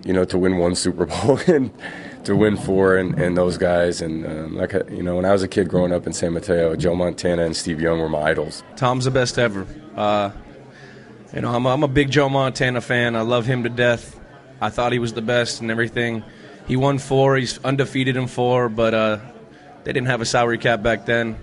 to win one Super Bowl and to win four and those guys. And when I was a kid growing up in San Mateo, Joe Montana and Steve Young were my idols. Tom's the best ever. I'm a big Joe Montana fan. I love him to death. I thought he was the best and everything. He won four. He's undefeated in four, but they didn't have a salary cap back then.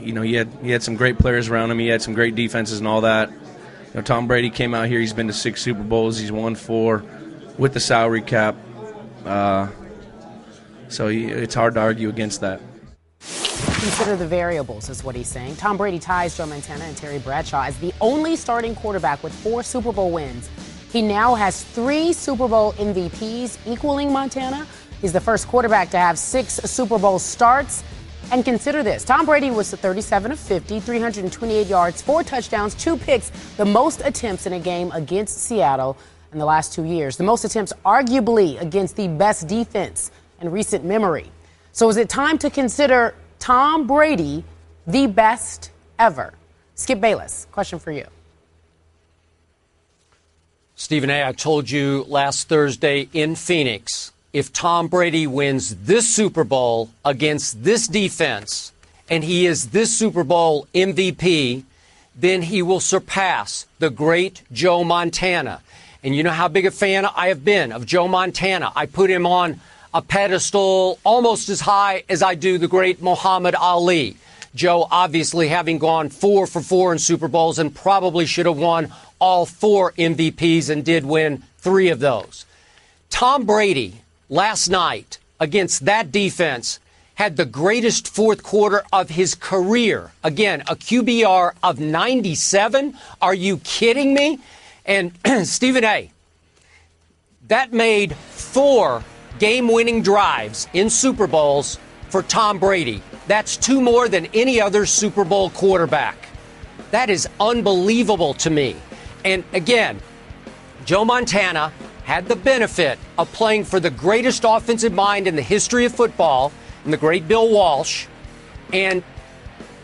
He had some great players around him. He had some great defenses and all that. Tom Brady came out here. He's been to 6 Super Bowls. He's won 4 with the salary cap. So it's hard to argue against that. Consider the variables, is what he's saying. Tom Brady ties Joe Montana and Terry Bradshaw as the only starting quarterback with 4 Super Bowl wins. He now has 3 Super Bowl MVPs, equaling Montana. He's the first quarterback to have 6 Super Bowl starts. And consider this. Tom Brady was 37 of 50, 328 yards, 4 touchdowns, 2 picks, the most attempts in a game against Seattle in the last 2 years. The most attempts arguably against the best defense in recent memory. So is it time to consider Tom Brady the best ever? Skip Bayless, question for you. Stephen A., I told you last Thursday in Phoenix, if Tom Brady wins this Super Bowl against this defense and he is this Super Bowl MVP, then he will surpass the great Joe Montana. And you know how big a fan I have been of Joe Montana. I put him on a pedestal almost as high as I do the great Muhammad Ali. Joe obviously having gone 4 for 4 in Super Bowls and probably should have won all 4 MVPs and did win 3 of those. Tom Brady last night against that defense had the greatest fourth quarter of his career. Again, a QBR of 97. Are you kidding me? And Stephen A., that made 4 game-winning drives in Super Bowls for Tom Brady. That's 2 more than any other Super Bowl quarterback. That is unbelievable to me. And again, Joe Montana had the benefit of playing for the greatest offensive mind in the history of football, and the great Bill Walsh. And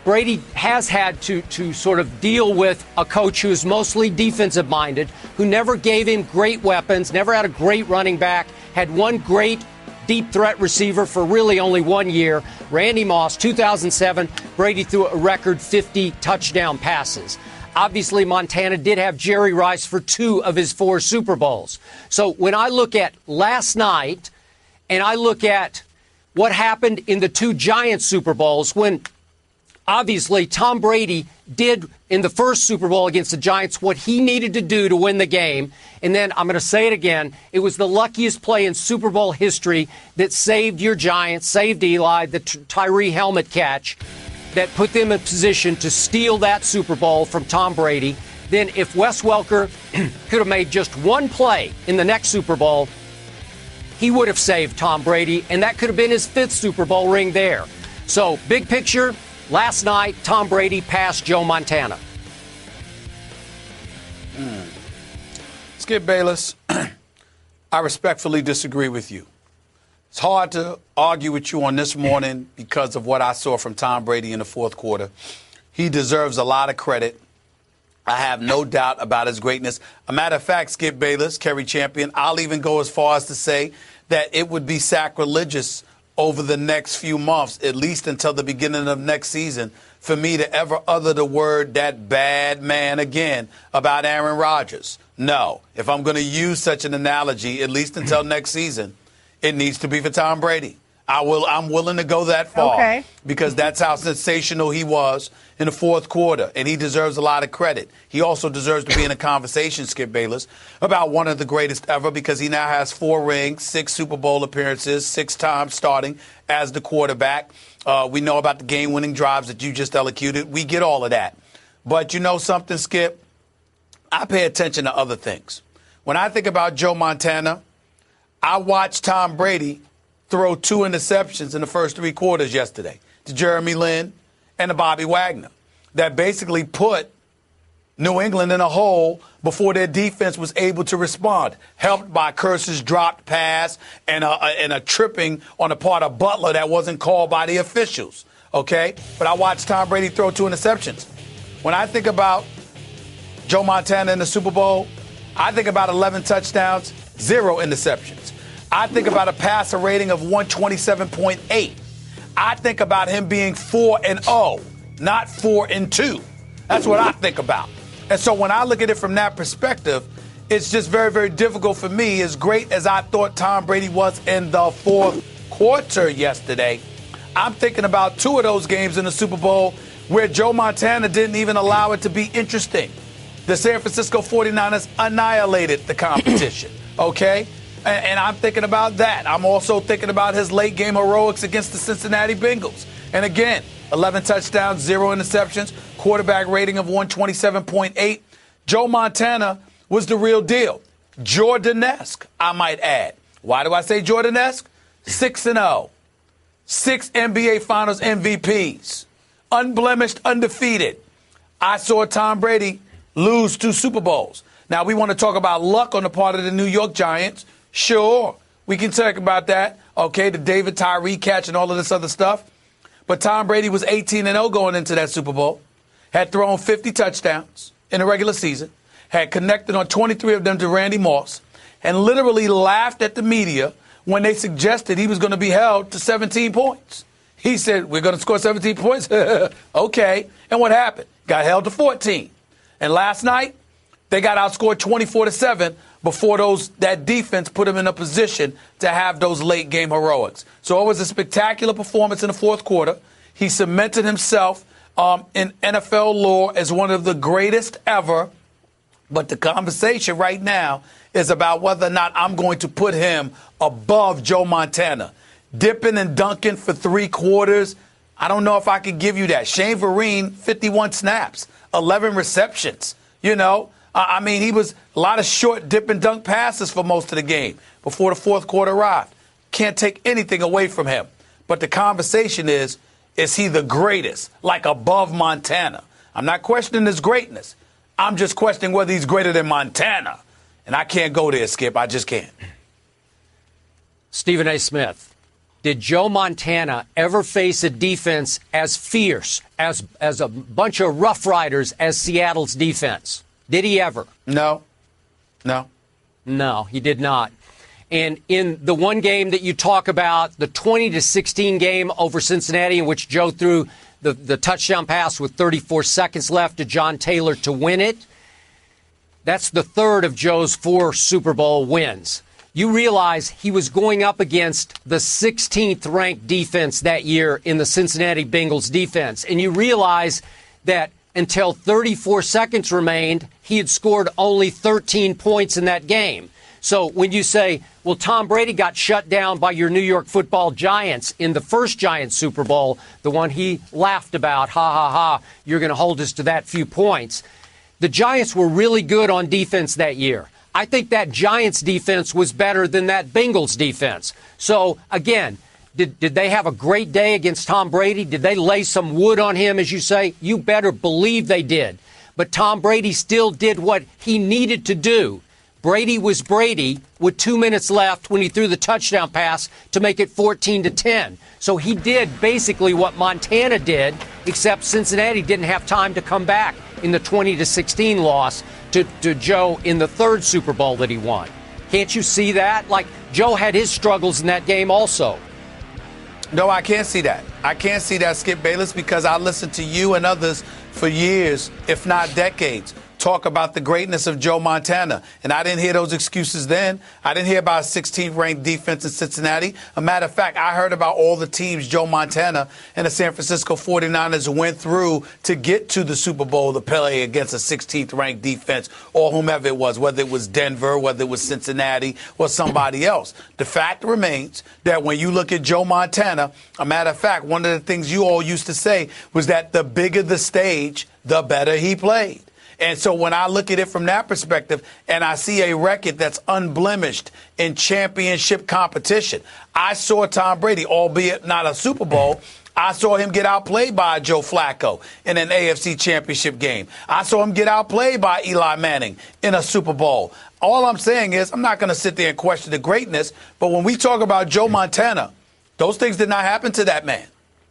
Brady has had to sort of deal with a coach who is mostly defensive-minded, who never gave him great weapons, never had a great running back, had one great deep threat receiver for really only 1 year, Randy Moss, 2007. Brady threw a record 50 touchdown passes. Obviously, Montana did have Jerry Rice for 2 of his 4 Super Bowls. So when I look at last night and I look at what happened in the 2 Giants Super Bowls, when obviously Tom Brady did in the first Super Bowl against the Giants what he needed to do to win the game. And then I'm going to say it again. It was the luckiest play in Super Bowl history that saved your Giants, saved Eli, the Tyree helmet catch that put them in position to steal that Super Bowl from Tom Brady. Then if Wes Welker could have made just one play in the next Super Bowl, he would have saved Tom Brady, and that could have been his 5th Super Bowl ring there. So, big picture, last night, Tom Brady passed Joe Montana. Skip Bayless, I respectfully disagree with you. It's hard to argue with you on this morning because of what I saw from Tom Brady in the fourth quarter. He deserves a lot of credit. I have no doubt about his greatness. A matter of fact, Skip Bayless, Kerry Champion, I'll even go as far as to say that it would be sacrilegious over the next few months, at least until the beginning of next season, for me to ever utter the word "that bad man" again about Aaron Rodgers. No, if I'm going to use such an analogy, at least until next season, it needs to be for Tom Brady. I'm willing to go that far because that's how sensational he was in the fourth quarter, and he deserves a lot of credit. He also deserves to be in a conversation, Skip Bayless, about one of the greatest ever because he now has 4 rings, 6 Super Bowl appearances, 6 times starting as the quarterback. We know about the game-winning drives that you just elocuted. We get all of that. But you know something, Skip? I pay attention to other things. When I think about Joe Montana, I watched Tom Brady throw 2 interceptions in the first 3 quarters yesterday to Jeremy Lin and to Bobby Wagner that basically put New England in a hole before their defense was able to respond, helped by Kearse's dropped pass and a tripping on the part of Butler that wasn't called by the officials, okay? But I watched Tom Brady throw 2 interceptions. When I think about Joe Montana in the Super Bowl, I think about 11 touchdowns, 0 interceptions. I think about a passer rating of 127.8. I think about him being 4-0, not 4-2. That's what I think about. And so when I look at it from that perspective, it's just very, very difficult for me. As great as I thought Tom Brady was in the fourth quarter yesterday, I'm thinking about 2 of those games in the Super Bowl where Joe Montana didn't even allow it to be interesting. The San Francisco 49ers annihilated the competition, okay? And I'm thinking about that. I'm also thinking about his late game heroics against the Cincinnati Bengals. And again, 11 touchdowns, 0 interceptions, quarterback rating of 127.8. Joe Montana was the real deal. Jordan-esque, I might add. Why do I say Jordan-esque? 6-0. 6 NBA Finals MVPs. Unblemished, undefeated. I saw Tom Brady lose 2 Super Bowls. Now, we want to talk about luck on the part of the New York Giants. Sure, we can talk about that. Okay, the David Tyree catch and all of this other stuff. But Tom Brady was 18-0 going into that Super Bowl. Had thrown 50 touchdowns in the regular season. Had connected on 23 of them to Randy Moss. And literally laughed at the media when they suggested he was going to be held to 17 points. He said, we're going to score 17 points? Okay. And what happened? Got held to 14. And last night, they got outscored 24-7 before that defense put him in a position to have those late game heroics. So it was a spectacular performance in the fourth quarter. He cemented himself in NFL lore as one of the greatest ever. But the conversation right now is about whether or not I'm going to put him above Joe Montana. Dipping and dunking for 3 quarters, I don't know if I could give you that. Shane Vereen, 51 snaps, 11 receptions. You know, I mean, he was a lot of short dip and dunk passes for most of the game before the fourth quarter arrived. Can't take anything away from him. But the conversation is he the greatest, like above Montana? I'm not questioning his greatness. I'm just questioning whether he's greater than Montana. And I can't go there, Skip. I just can't. Stephen A. Smith. Did Joe Montana ever face a defense as fierce, as a bunch of Rough Riders as Seattle's defense? Did he ever? No, he did not. And in the one game that you talk about, the 20-16 game over Cincinnati, in which Joe threw the touchdown pass with 34 seconds left to John Taylor to win it, that's the third of Joe's 4 Super Bowl wins. You realize he was going up against the 16th ranked defense that year in the Cincinnati Bengals defense. And you realize that until 34 seconds remained, he had scored only 13 points in that game. So when you say, well, Tom Brady got shut down by your New York Football Giants in the first Giants Super Bowl, the one he laughed about, ha, ha, ha, you're going to hold us to that few points. The Giants were really good on defense that year. I think that Giants defense was better than that Bengals defense. So, again, did they have a great day against Tom Brady? Did they lay some wood on him, as you say? You better believe they did. But Tom Brady still did what he needed to do. Brady was Brady with 2 minutes left when he threw the touchdown pass to make it 14-10. So he did basically what Montana did, except Cincinnati didn't have time to come back in the 20-16 loss to Joe in the third Super Bowl that he won. Can't you see that? Like, Joe had his struggles in that game also. No, I can't see that. I can't see that, Skip Bayless, because I listened to you and others for years, if not decades, talk about the greatness of Joe Montana. And I didn't hear those excuses then. I didn't hear about a 16th ranked defense in Cincinnati. A matter of fact, I heard about all the teams Joe Montana and the San Francisco 49ers went through to get to the Super Bowl to play against a 16th ranked defense or whomever it was, whether it was Denver, whether it was Cincinnati or somebody else. The fact remains that when you look at Joe Montana, a matter of fact, one of the things you all used to say was that the bigger the stage, the better he played. And so when I look at it from that perspective and I see a record that's unblemished in championship competition, I saw Tom Brady, albeit not a Super Bowl, I saw him get outplayed by Joe Flacco in an AFC championship game. I saw him get outplayed by Eli Manning in a Super Bowl. All I'm saying is I'm not going to sit there and question the greatness, but when we talk about Joe Montana, those things did not happen to that man.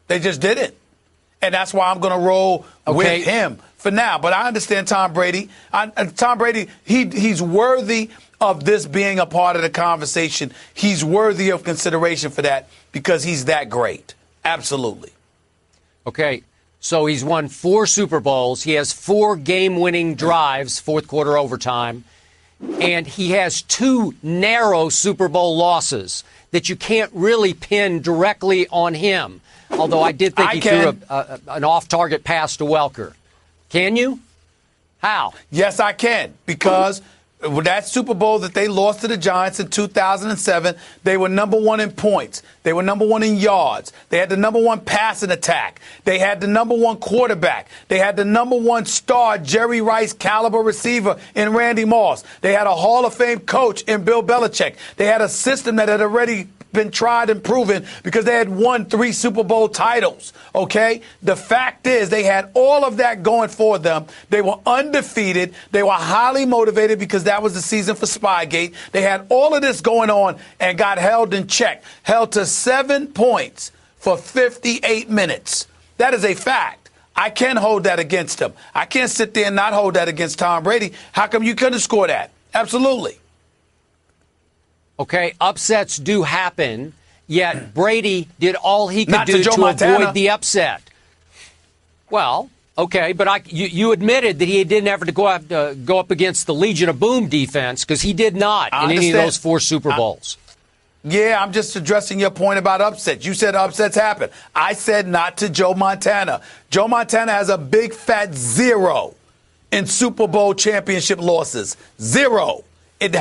They just didn't. And that's why I'm going to roll with him for now. But I understand Tom Brady. Tom Brady, he's worthy of this being a part of the conversation. He's worthy of consideration for that because he's that great. Absolutely. Okay, so he's won 4 Super Bowls. He has 4 game-winning drives, fourth quarter overtime. And he has 2 narrow Super Bowl losses that you can't really pin directly on him. Although I did think he threw an off-target pass to Welker. Can you? How? Yes, I can, because with that Super Bowl that they lost to the Giants in 2007, they were number 1 in points. They were number 1 in yards. They had the number 1 passing attack. They had the number 1 quarterback. They had the number 1 star Jerry Rice caliber receiver in Randy Moss. They had a Hall of Fame coach in Bill Belichick. They had a system that had already been tried and proven because they had won 3 Super Bowl titles, okay? The fact is they had all of that going for them. They were undefeated. They were highly motivated because that was the season for Spygate. They had all of this going on and got held in check, held to 7 points for 58 minutes. That is a fact. I can hold that against them. I can't sit there and not hold that against Tom Brady. How come you couldn't score that? Absolutely. Okay, upsets do happen, yet Brady did all he could do to avoid the upset. Well, okay, but you admitted that he didn't have to go up against the Legion of Boom defense because he did not in any of those 4 Super Bowls. Yeah, I'm just addressing your point about upsets. You said upsets happen. I said not to Joe Montana. Joe Montana has a big fat 0 in Super Bowl championship losses. 0. It